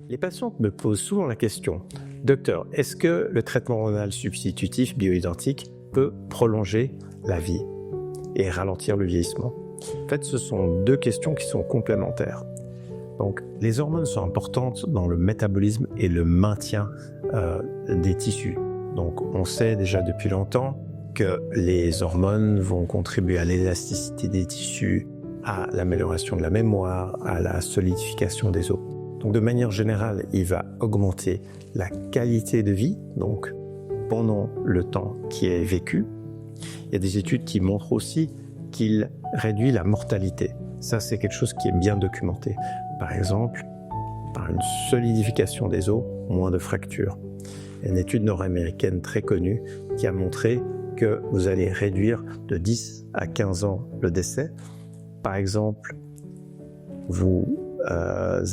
Les patientes me posent souvent la question: docteur, est-ce que le traitement hormonal substitutif bioidentique peut prolonger la vie et ralentir le vieillissement? En fait, ce sont deux questions qui sont complémentaires. Donc, les hormones sont importantes dans le métabolisme et le maintien des tissus. Donc, on sait déjà depuis longtemps que les hormones vont contribuer à l'élasticité des tissus, à l'amélioration de la mémoire, à la solidification des os. Donc, de manière générale, il va augmenter la qualité de vie, donc pendant le temps qui est vécu. Il y a des études qui montrent aussi qu'il réduit la mortalité. Ça, c'est quelque chose qui est bien documenté. Par exemple, par une solidification des os, moins de fractures. Il y a une étude nord-américaine très connue qui a montré que vous allez réduire de 10 à 15 ans le décès. Par exemple, vous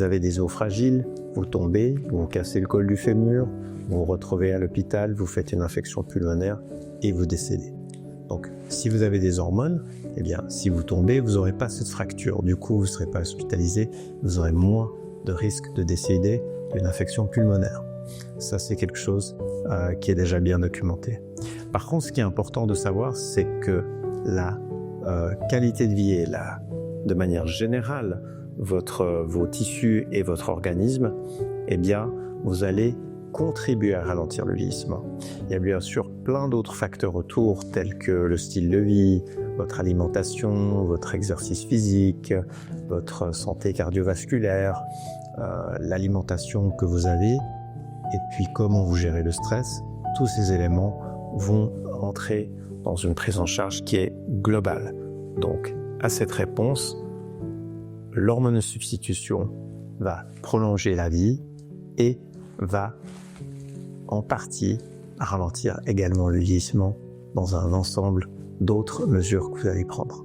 avez des os fragiles, vous tombez, vous vous cassez le col du fémur, vous vous retrouvez à l'hôpital, vous faites une infection pulmonaire et vous décédez. Donc, si vous avez des hormones, eh bien, si vous tombez, vous n'aurez pas cette fracture. Du coup, vous ne serez pas hospitalisé, vous aurez moins de risque de décéder d'une infection pulmonaire. Ça, c'est quelque chose qui est déjà bien documenté. Par contre, ce qui est important de savoir, c'est que la qualité de vie et de manière générale, vos tissus et votre organisme, eh bien, vous allez contribuer à ralentir le vieillissement. Il y a bien sûr plein d'autres facteurs autour, tels que le style de vie, votre alimentation, votre exercice physique, votre santé cardiovasculaire, l'alimentation que vous avez, et puis comment vous gérez le stress. Tous ces éléments vont entrer dans une prise en charge qui est globale. Donc, à cette réponse, l'hormone de substitution va prolonger la vie et va en partie ralentir également le vieillissement dans un ensemble d'autres mesures que vous allez prendre.